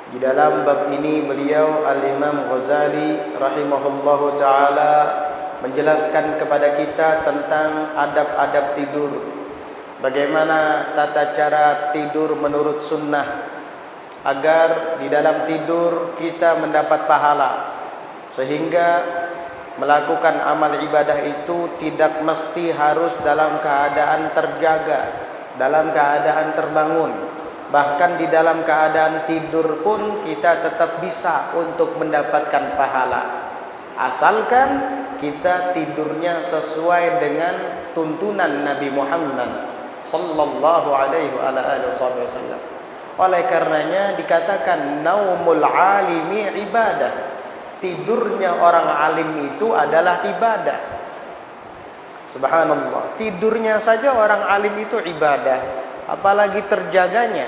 Di dalam bab ini beliau Al-Imam Ghazali rahimahullahu taala menjelaskan kepada kita tentang adab-adab tidur. Bagaimana tata cara tidur menurut sunnah agar di dalam tidur kita mendapat pahala, sehingga melakukan amal ibadah itu tidak mesti harus dalam keadaan terjaga, dalam keadaan terbangun. Bahkan di dalam keadaan tidur pun kita tetap bisa untuk mendapatkan pahala, asalkan kita tidurnya sesuai dengan tuntunan Nabi Muhammad sallallahu alaihi wasallam. Oleh karenanya dikatakan naumul alimi ibadah. Tidurnya orang alim itu adalah ibadah. Subhanallah, tidurnya saja orang alim itu ibadah, apalagi terjaganya,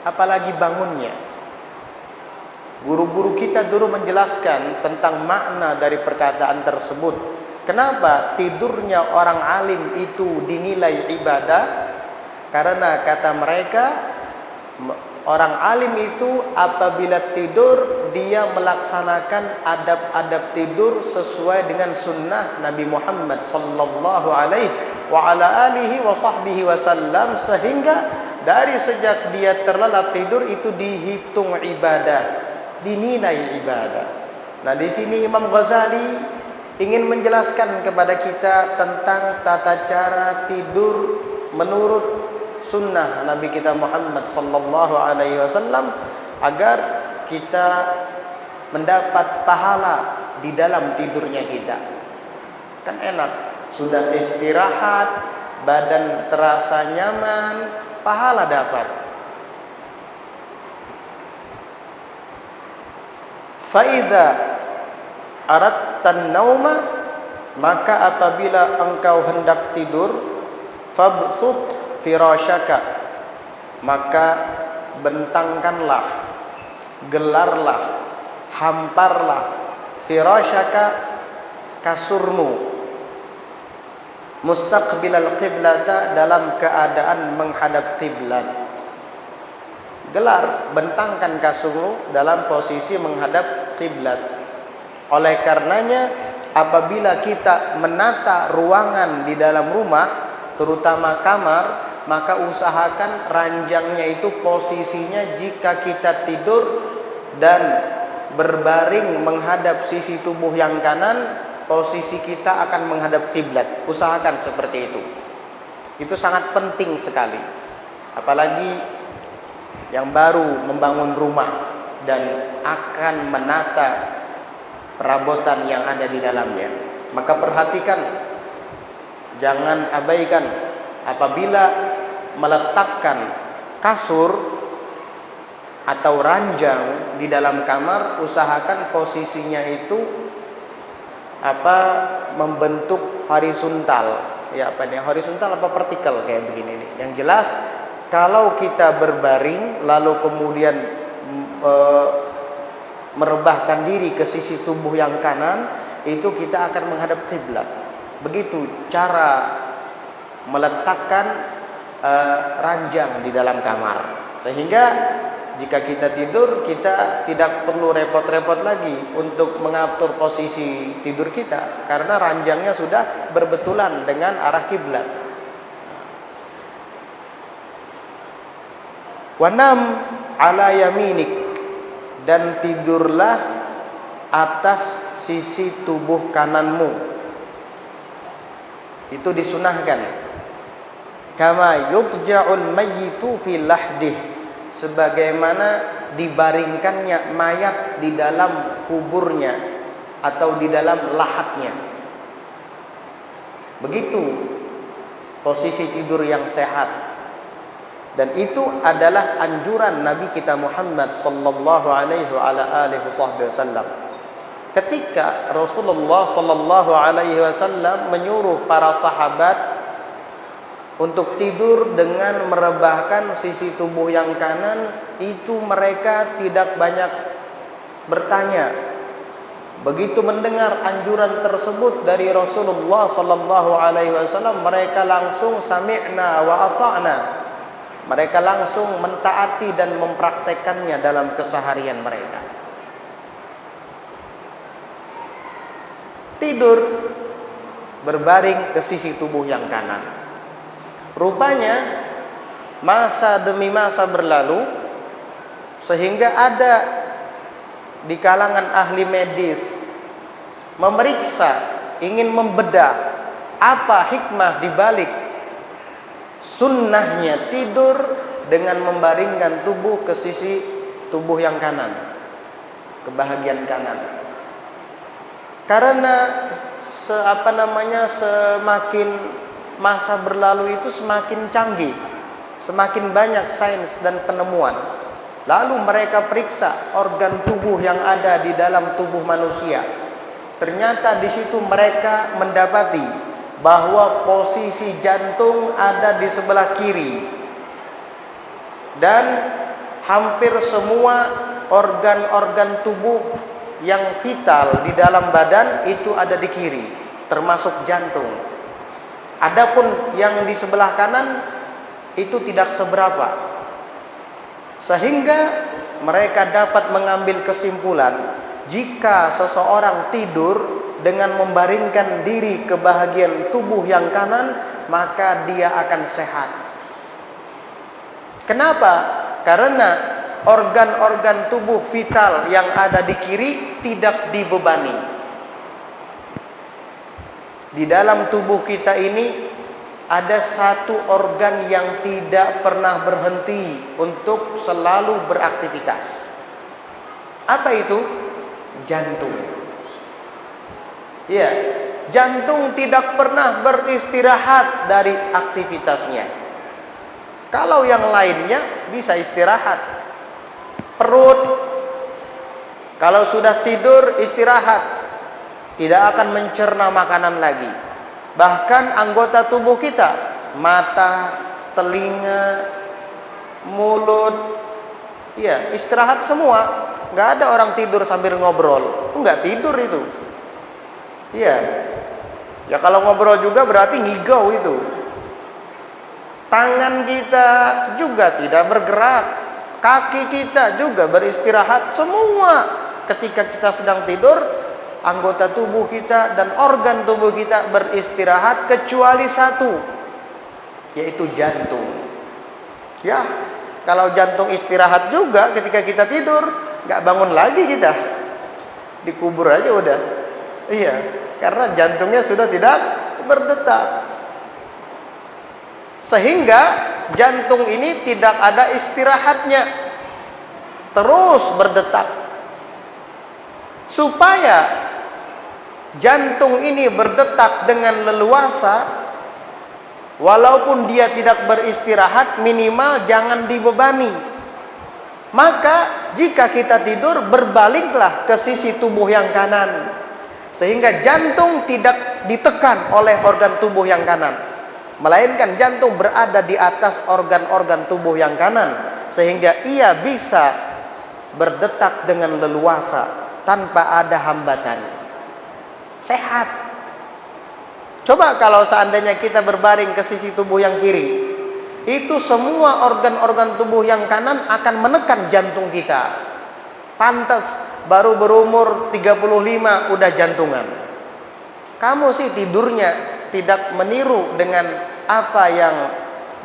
apalagi bangunnya. Guru-guru kita dulu menjelaskan tentang makna dari perkataan tersebut. Kenapa tidurnya orang alim itu dinilai ibadah? Karena kata mereka, orang alim itu apabila tidur dia melaksanakan adab-adab tidur sesuai dengan sunnah Nabi Muhammad sallallahu alaihi wasallam, sehingga dari sejak dia terlelap tidur itu dihitung ibadah, dinilai ibadah. Nah, di sini Imam Ghazali ingin menjelaskan kepada kita tentang tata cara tidur menurut sunnah Nabi kita Muhammad sallallahu alaihi wasallam agar kita mendapat pahala di dalam tidurnya kita. Kan enak, sudah istirahat, badan terasa nyaman, pahala dapat. Fa idza aradtan nauma, maka apabila engkau hendak tidur, fabsut firasyaka, maka bentangkanlah, gelarlah, hamparlah firasyaka, kasurmu, mustaqbilal qiblata, dalam keadaan menghadap kiblat. Gelar, bentangkan kasurmu dalam posisi menghadap kiblat. Oleh karenanya apabila kita menata ruangan di dalam rumah, terutama kamar, maka usahakan ranjangnya itu posisinya jika kita tidur dan berbaring menghadap sisi tubuh yang kanan, posisi kita akan menghadap kiblat. Usahakan seperti itu. Itu sangat penting sekali. Apalagi yang baru membangun rumah dan akan menata perabotan yang ada di dalamnya. Maka perhatikan, jangan abaikan apabila meletakkan kasur atau ranjang di dalam kamar, usahakan posisinya itu membentuk horizontal. Ya, horizontal apa vertikal kayak begini nih. Yang jelas kalau kita berbaring lalu kemudian merebahkan diri ke sisi tubuh yang kanan, itu kita akan menghadap kiblat. Begitu cara meletakkan ranjang di dalam kamar, sehingga jika kita tidur kita tidak perlu repot-repot lagi untuk mengatur posisi tidur kita, karena ranjangnya sudah berbetulan dengan arah kiblat. Wanam ala yaminik, dan tidurlah atas sisi tubuh kananmu. Itu disunahkan. Kama yudja'ul mayyitu fi lahdih, sebagaimana dibaringkannya mayat di dalam kuburnya atau di dalam lahatnya. Begitu posisi tidur yang sehat. Dan itu adalah anjuran Nabi kita Muhammad sallallahu alaihi wasallam. Ketika Rasulullah sallallahu alaihi wasallam menyuruh para sahabat untuk tidur dengan merebahkan sisi tubuh yang kanan, itu mereka tidak banyak bertanya. Begitu mendengar anjuran tersebut dari Rasulullah sallallahu alaihi wasallam, mereka langsung sami'na wa ata'na. Mereka langsung mentaati dan mempraktekannya dalam keseharian mereka. Tidur berbaring ke sisi tubuh yang kanan. Rupanya masa demi masa berlalu sehingga ada di kalangan ahli medis memeriksa, ingin membedah apa hikmah di balik sunnahnya tidur dengan membaringkan tubuh ke sisi tubuh yang kanan, ke bahagian kanan. Karena semakin masa berlalu itu semakin canggih, semakin banyak sains dan penemuan. Lalu mereka periksa organ tubuh yang ada di dalam tubuh manusia. Ternyata di situ mereka mendapati bahwa posisi jantung ada di sebelah kiri. Dan hampir semua organ-organ tubuh yang vital di dalam badan itu ada di kiri, termasuk jantung. Adapun yang di sebelah kanan itu tidak seberapa. Sehingga mereka dapat mengambil kesimpulan, jika seseorang tidur dengan membaringkan diri ke bahagian tubuh yang kanan, maka dia akan sehat. Kenapa? Karena organ-organ tubuh vital yang ada di kiri tidak dibebani. Di dalam tubuh kita ini ada satu organ yang tidak pernah berhenti untuk selalu beraktivitas. Apa itu? Jantung. Ya, jantung tidak pernah beristirahat dari aktivitasnya. Kalau yang lainnya bisa istirahat. Perut, kalau sudah tidur istirahat, tidak akan mencerna makanan lagi. Bahkan anggota tubuh kita, mata, telinga, mulut, ya istirahat semua. Nggak ada orang tidur sambil ngobrol, nggak tidur itu. Ya kalau ngobrol juga berarti ngigau itu. Tangan kita juga tidak bergerak, kaki kita juga beristirahat semua. Ketika kita sedang tidur, anggota tubuh kita dan organ tubuh kita beristirahat kecuali satu, yaitu jantung. Ya, kalau jantung istirahat juga ketika kita tidur, nggak bangun lagi kita, dikubur aja udah. Iya, karena jantungnya sudah tidak berdetak. Sehingga jantung ini tidak ada istirahatnya, terus berdetak. Supaya jantung ini berdetak dengan leluasa, walaupun dia tidak beristirahat, minimal jangan dibebani. Maka jika kita tidur, berbaliklah ke sisi tubuh yang kanan, sehingga jantung tidak ditekan oleh organ tubuh yang kanan, melainkan jantung berada di atas organ-organ tubuh yang kanan, sehingga ia bisa berdetak dengan leluasa tanpa ada hambatan. Sehat. Coba kalau seandainya kita berbaring ke sisi tubuh yang kiri, itu semua organ-organ tubuh yang kanan akan menekan jantung kita. Pantas baru berumur 35 udah jantungan. Kamu sih tidurnya tidak meniru dengan apa yang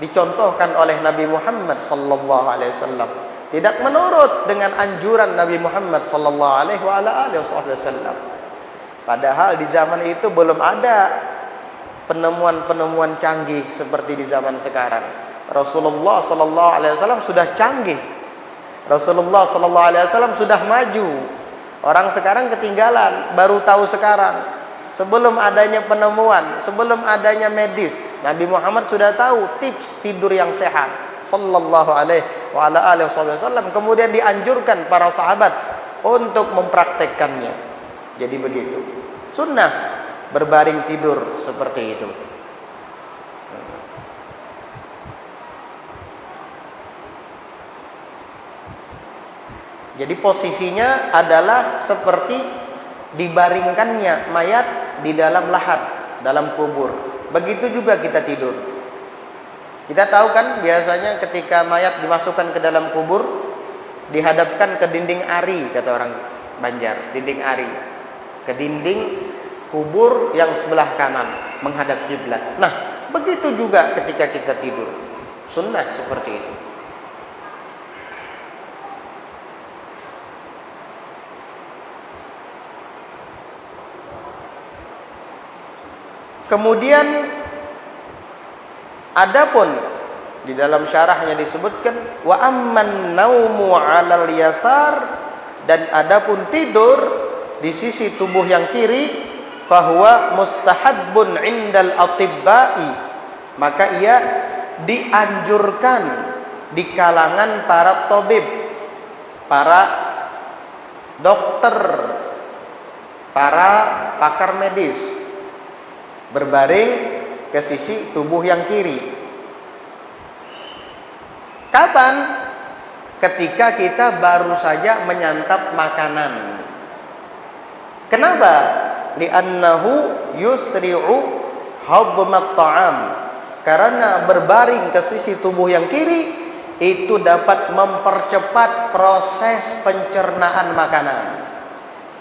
dicontohkan oleh Nabi Muhammad sallallahu alaihi wasallam. Tidak menurut dengan anjuran Nabi Muhammad sallallahu alaihi wasallam. Padahal di zaman itu belum ada penemuan-penemuan canggih seperti di zaman sekarang. Rasulullah sallallahu alaihi wasallam sudah canggih. Rasulullah sallallahu alaihi wasallam sudah maju. Orang sekarang ketinggalan, baru tahu sekarang. Sebelum adanya penemuan, sebelum adanya medis, Nabi Muhammad sudah tahu tips tidur yang sehat sallallahu alaihi wasallam. Kemudian dianjurkan para sahabat untuk mempraktekkannya. Jadi begitu. Sunnah berbaring tidur seperti itu. Jadi posisinya adalah seperti dibaringkannya mayat di dalam lahat, dalam kubur. Begitu juga kita tidur. Kita tahu kan biasanya ketika mayat dimasukkan ke dalam kubur dihadapkan ke dinding ari, kata orang Banjar, dinding ari, ke dinding kubur yang sebelah kanan menghadap kiblat. Nah, begitu juga ketika kita tidur. Sunnah seperti itu. Kemudian adapun di dalam syarahnya disebutkan wa amman naumu 'alal yasar, dan adapun tidur di sisi tubuh yang kiri, fahuwa mustahabbun 'indal atibba'i, maka ia dianjurkan di kalangan para tabib, para dokter, para pakar medis, berbaring ke sisi tubuh yang kiri. Kapan? Ketika kita baru saja menyantap makanan. Kenapa? Li'annahu yusri'u hadmat ta'am. Karena berbaring ke sisi tubuh yang kiri itu dapat mempercepat proses pencernaan makanan.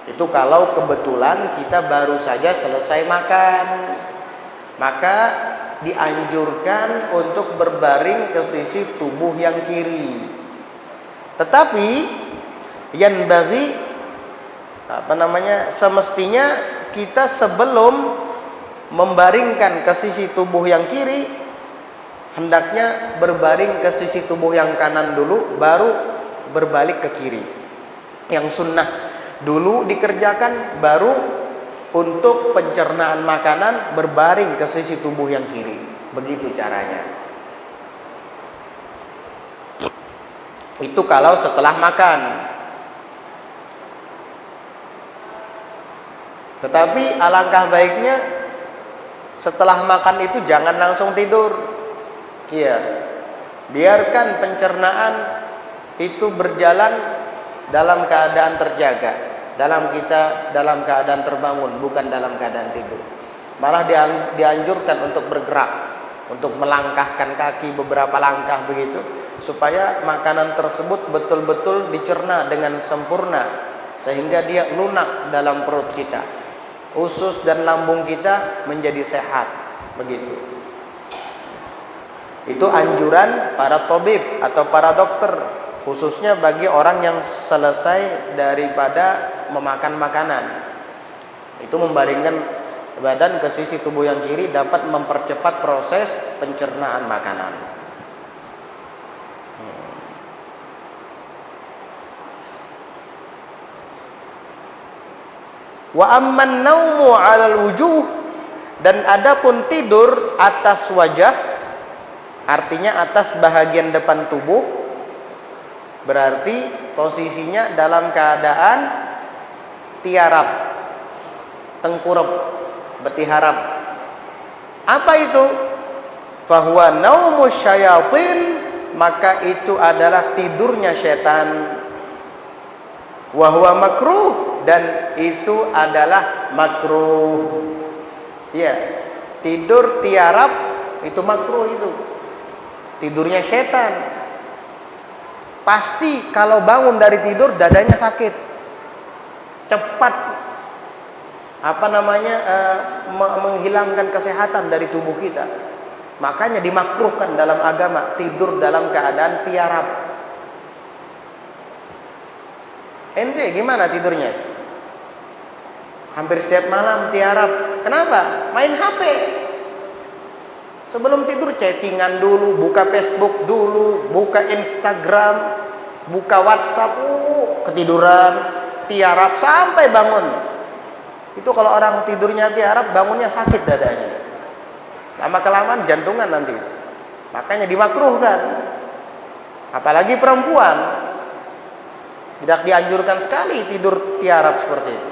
Itu kalau kebetulan kita baru saja selesai makan, maka dianjurkan untuk berbaring ke sisi tubuh yang kiri. Tetapi yanbaghi semestinya kita sebelum membaringkan ke sisi tubuh yang kiri, hendaknya berbaring ke sisi tubuh yang kanan dulu, baru berbalik ke kiri. Yang sunnah dulu dikerjakan, baru untuk pencernaan makanan berbaring ke sisi tubuh yang kiri. Begitu caranya. Itu kalau setelah makan. Tetapi alangkah baiknya setelah makan itu jangan langsung tidur. Iya. Biarkan pencernaan itu berjalan dalam keadaan terjaga. Dalam keadaan terbangun, bukan dalam keadaan tidur. Malah dianjurkan untuk bergerak, untuk melangkahkan kaki beberapa langkah begitu, supaya makanan tersebut betul-betul dicerna dengan sempurna, sehingga dia lunak dalam perut kita. Usus dan lambung kita menjadi sehat, begitu. Itu anjuran para tabib atau para dokter, khususnya bagi orang yang selesai daripada memakan makanan. Itu membaringkan badan ke sisi tubuh yang kiri dapat mempercepat proses pencernaan makanan. Wa amman naumu 'alal wujuh, dan adapun tidur atas wajah, artinya atas bahagian depan tubuh, berarti posisinya dalam keadaan tiarap, tengkurap, betiharap. Apa itu? Fahuwa naumus syayatin, maka itu adalah tidurnya setan. Wa huwa makruh, dan itu adalah makruh. Ya, tidur tiarap itu makruh itu. Tidurnya setan. Pasti kalau bangun dari tidur dadanya sakit, cepat menghilangkan kesehatan dari tubuh kita. Makanya dimakruhkan dalam agama tidur dalam keadaan tiarap. Ente gimana tidurnya? Hampir setiap malam tiarap. Kenapa? Main HP. Sebelum tidur chattingan dulu, buka Facebook dulu, buka Instagram, buka WhatsApp, ketiduran, tiarap sampai bangun. Itu kalau orang tidurnya tiarap, bangunnya sakit dadanya. Lama kelamaan jantungan nanti. Makanya dimakruhkan. Apalagi perempuan, tidak dianjurkan sekali tidur tiarap seperti itu.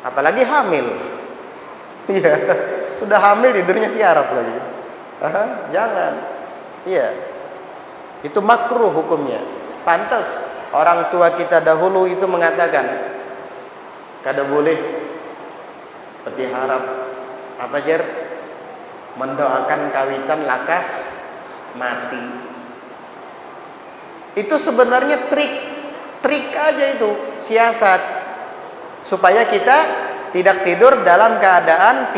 Apalagi hamil. Iya. Sudah hamil tidurnya tiarap lagi. Jangan. Iya. Itu makruh hukumnya. Pantas orang tua kita dahulu itu mengatakan, kada boleh berharap apa jer? mendoakan kawitan lakas mati. Itu sebenarnya trik aja itu, siasat supaya kita tidak tidur dalam keadaan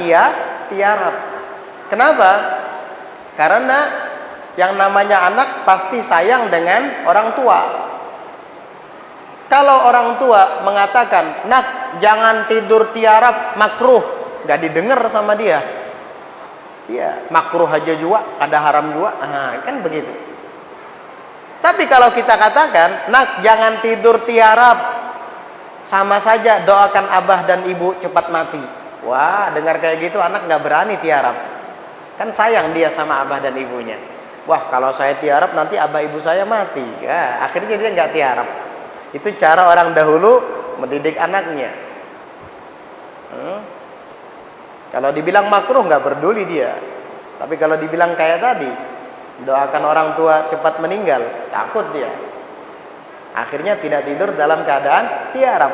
tiarap. Kenapa? Karena yang namanya anak pasti sayang dengan orang tua. Kalau orang tua mengatakan, "Nak, jangan tidur tiarap, makruh," gak didengar sama dia. Iya, makruh aja juga, ada haram juga. Nah, kan begitu. Tapi kalau kita katakan, "Nak, jangan tidur tiarap," sama saja doakan abah dan ibu cepat mati. Wah, dengar kayak gitu anak gak berani tiarap. Kan sayang dia sama abah dan ibunya. Wah, kalau saya tiarap nanti abah ibu saya mati. Ya, akhirnya dia gak tiarap. Itu cara orang dahulu mendidik anaknya. Kalau dibilang makruh nggak peduli dia. Tapi kalau dibilang kayak tadi, doakan orang tua cepat meninggal, takut dia. Akhirnya tidak tidur dalam keadaan tiarap.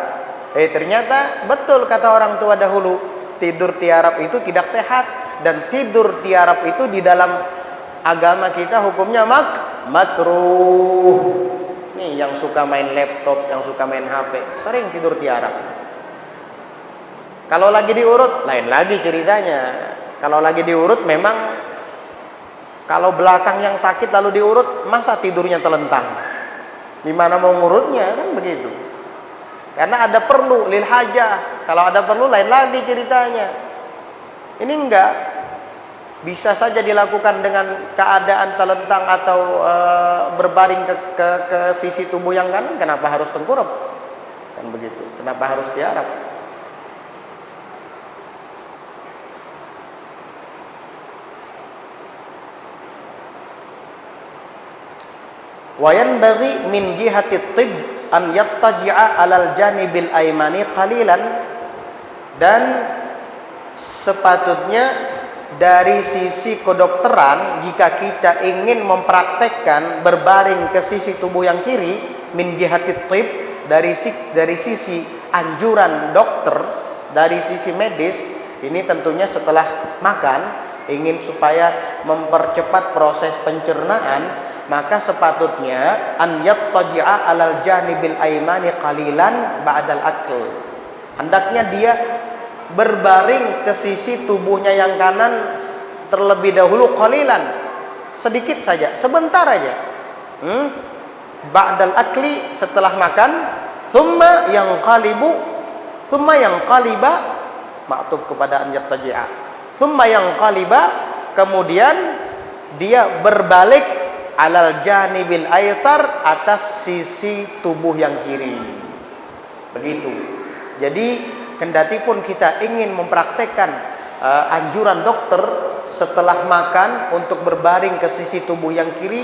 Ternyata betul kata orang tua dahulu, tidur tiarap itu tidak sehat, dan tidur tiarap itu di dalam agama kita hukumnya makruh. Nih yang suka main laptop, yang suka main HP, sering tidur tiarap. Kalau lagi diurut, lain lagi ceritanya. Kalau lagi diurut memang, kalau belakang yang sakit lalu diurut, masa tidurnya telentang? Gimana mau ngurutnya, kan begitu. Karena ada perlu, lil hajah. Kalau ada perlu, lain lagi ceritanya. Ini enggak. Bisa saja dilakukan dengan keadaan telentang atau berbaring ke sisi tubuh yang kanan. Kenapa harus tengkurap? Kan begitu. Kenapa harus tiarap? Wa yanbaghi min jihati tibb an yattaji'a 'alal janibil aymani qalilan, dan sepatutnya dari sisi kedokteran jika kita ingin mempraktekkan berbaring ke sisi tubuh yang kiri, min jihati tibb, dari sisi anjuran dokter, dari sisi medis, ini tentunya setelah makan ingin supaya mempercepat proses pencernaan, maka sepatutnya an yattaji'a 'alal janibil aymani qalilan ba'dal akl. Hendaknya dia berbaring ke sisi tubuhnya yang kanan terlebih dahulu qalilan, sedikit saja, sebentar aja. Ba'dal akli, setelah makan, thumma yanqaliba, maktub kepada an yattaji'a. Thumma yanqaliba, kemudian dia berbalik alal janibil aysar, atas sisi tubuh yang kiri. Begitu. Jadi kendati pun kita ingin mempraktekkan anjuran dokter setelah makan untuk berbaring ke sisi tubuh yang kiri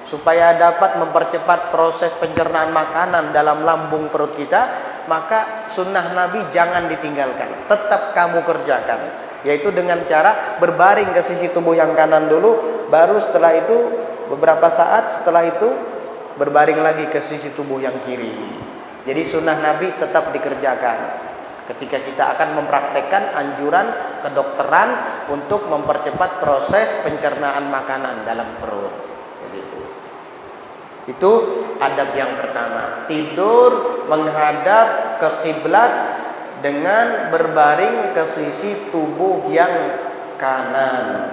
supaya dapat mempercepat proses pencernaan makanan dalam lambung perut kita, maka sunnah Nabi jangan ditinggalkan, tetap kamu kerjakan, yaitu dengan cara berbaring ke sisi tubuh yang kanan dulu, baru setelah itu beberapa saat setelah itu berbaring lagi ke sisi tubuh yang kiri. Jadi sunnah Nabi tetap dikerjakan ketika kita akan mempraktekkan anjuran kedokteran untuk mempercepat proses pencernaan makanan dalam perut. Begitu. Itu adab yang pertama, tidur menghadap ke kiblat dengan berbaring ke sisi tubuh yang kanan.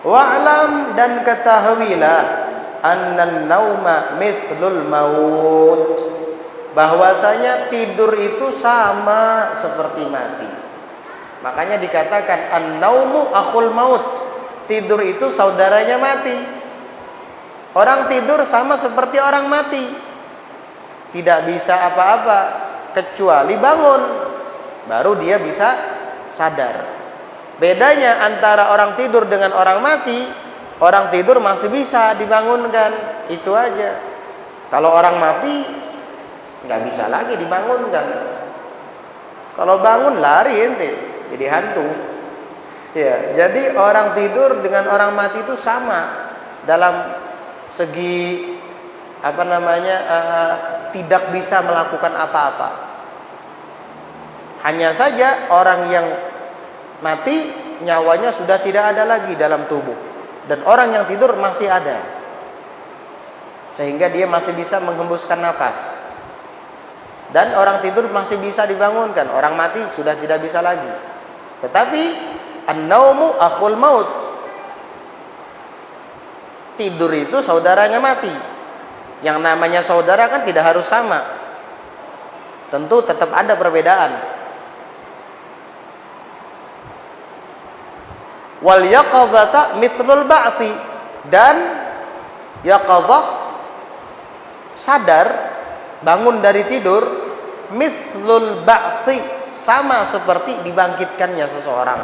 Wa'lam, dan ketahuilah, annan nauma mithlul maut, bahwasanya tidur itu sama seperti mati. Makanya dikatakan an-naumu akhul maut, tidur itu saudaranya mati. Orang tidur sama seperti orang mati, tidak bisa apa-apa kecuali bangun, baru dia bisa sadar. Bedanya antara orang tidur dengan orang mati, orang tidur masih bisa dibangunkan, itu aja. Kalau orang mati nggak bisa lagi dibangunkan. Kalau bangun lari ente, jadi hantu. Ya, jadi orang tidur dengan orang mati itu sama dalam segi tidak bisa melakukan apa-apa. Hanya saja orang yang mati nyawanya sudah tidak ada lagi dalam tubuh, dan orang yang tidur masih ada, sehingga dia masih bisa menghembuskan nafas. Dan orang tidur masih bisa dibangunkan, orang mati sudah tidak bisa lagi. Tetapi an-naumu akhul maut, tidur itu saudaranya mati. Yang namanya saudara kan tidak harus sama, tentu tetap ada perbedaan. Wal yaqadzata mithlul ba'thi, dan yaqadzah sadar, bangun dari tidur, mithlul ba'thi, sama seperti dibangkitkannya seseorang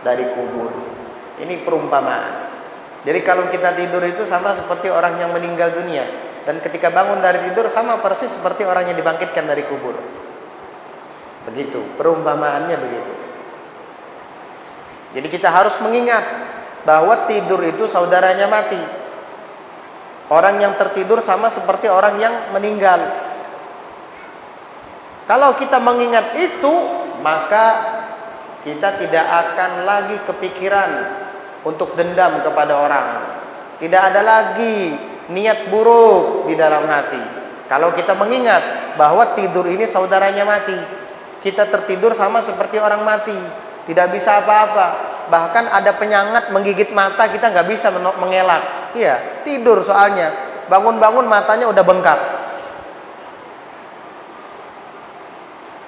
dari kubur. Ini perumpamaan. Jadi kalau kita tidur itu sama seperti orang yang meninggal dunia, dan ketika bangun dari tidur sama persis seperti orang yang dibangkitkan dari kubur. Begitu, perumpamaannya begitu. Jadi kita harus mengingat bahwa tidur itu saudaranya mati. Orang yang tertidur sama seperti orang yang meninggal. Kalau kita mengingat itu, maka kita tidak akan lagi kepikiran untuk dendam kepada orang. Tidak ada lagi niat buruk di dalam hati. Kalau kita mengingat bahwa tidur ini saudaranya mati, kita tertidur sama seperti orang mati, tidak bisa apa-apa. Bahkan ada penyangat menggigit mata, kita nggak bisa mengelak. Iya, tidur soalnya. Bangun-bangun matanya udah bengkak.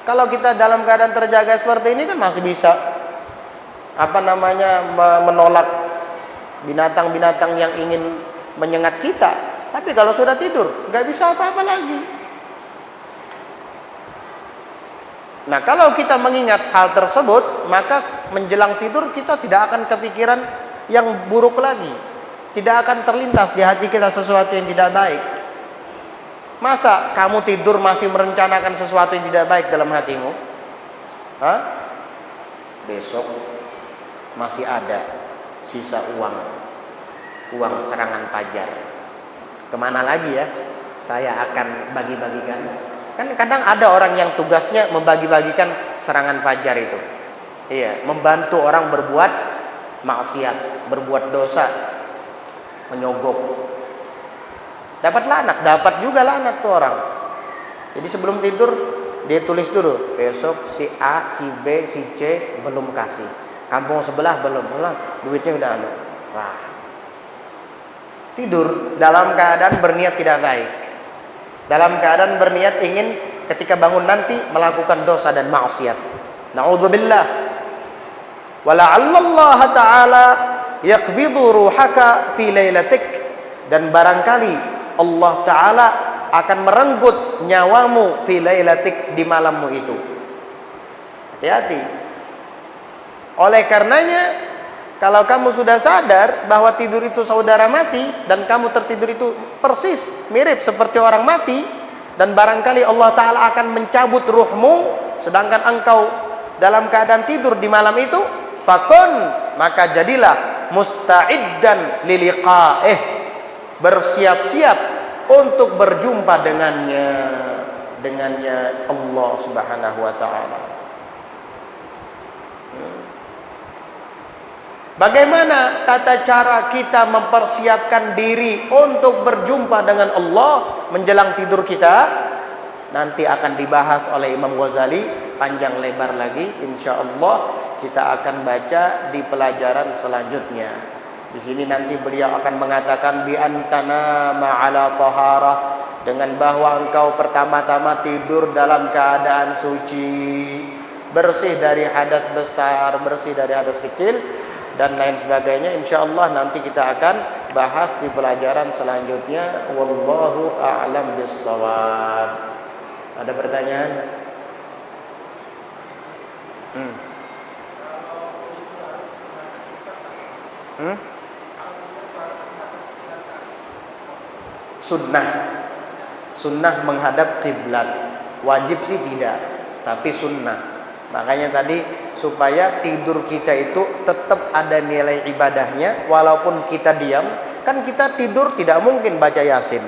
Kalau kita dalam keadaan terjaga seperti ini kan masih bisa menolak binatang-binatang yang ingin menyengat kita. Tapi kalau sudah tidur, nggak bisa apa-apa lagi. Nah, kalau kita mengingat hal tersebut, maka menjelang tidur kita tidak akan kepikiran yang buruk lagi. Tidak akan terlintas di hati kita sesuatu yang tidak baik. Masa kamu tidur masih merencanakan sesuatu yang tidak baik dalam hatimu? Hah? Besok masih ada sisa uang serangan fajar. Kemana lagi ya? Saya akan bagi-bagikan. Kan kadang ada orang yang tugasnya membagi-bagikan serangan fajar itu. Iya, membantu orang berbuat maksiat, berbuat dosa, menyogok. Dapat laknat, dapat juga laknat tuh orang. Jadi sebelum tidur dia tulis dulu, besok si A, si B, si C belum kasih. Kampung sebelah belum, duitnya udah anu. Wah. Tidur dalam keadaan berniat tidak baik. Dalam keadaan berniat ingin ketika bangun nanti melakukan dosa dan maksiat. Na'udzubillah. Wala'allallaha ta'ala yaqbidu ruhaka fi lailatik, dan barangkali Allah Ta'ala akan merenggut nyawamu fi lailatik, di malammu itu. Hati-hati. Oleh karenanya, kalau kamu sudah sadar bahwa tidur itu saudara mati, dan kamu tertidur itu persis mirip seperti orang mati, dan barangkali Allah Ta'ala akan mencabut ruhmu sedangkan engkau dalam keadaan tidur di malam itu, fakun, maka jadilah musta'iddan liliqa'ih, bersiap-siap untuk berjumpa dengannya Allah Subhanahu wa Ta'ala. Bagaimana tata cara kita mempersiapkan diri untuk berjumpa dengan Allah menjelang tidur kita? Nanti akan dibahas oleh Imam Ghazali panjang lebar lagi. Insya Allah kita akan baca di pelajaran selanjutnya. Di sini nanti beliau akan mengatakan bi antana ma'ala taharah, dengan bahwa engkau pertama-tama tidur dalam keadaan suci, bersih dari hadas besar, bersih dari hadas kecil, dan lain sebagainya. Insyaallah nanti kita akan bahas di pelajaran selanjutnya. Wallahu a'lam bissawab. Ada pertanyaan? Sunnah menghadap kiblat. Wajib sih tidak, tapi sunnah. Makanya tadi supaya tidur kita itu tetap ada nilai ibadahnya, walaupun kita diam. Kan kita tidur tidak mungkin baca Yasin,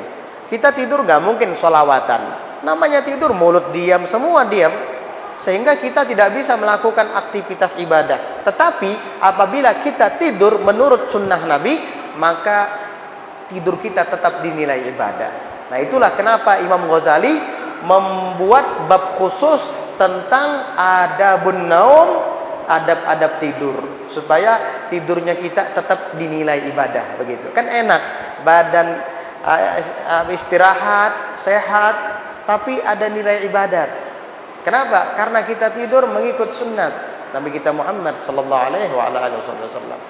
kita tidur gak mungkin sholawatan. Namanya tidur mulut diam, semua diam, sehingga kita tidak bisa melakukan aktivitas ibadah. Tetapi apabila kita tidur menurut sunnah Nabi, maka tidur kita tetap dinilai ibadah. Nah, itulah kenapa Imam Ghazali membuat bab khusus tentang adabun naum, adab-adab tidur, supaya tidurnya kita tetap dinilai ibadah. Begitu kan enak, badan istirahat sehat, tapi ada nilai ibadat. Kenapa? Karena kita tidur mengikut sunnah Nabi kita Muhammad sallallahu alaihi wasallam.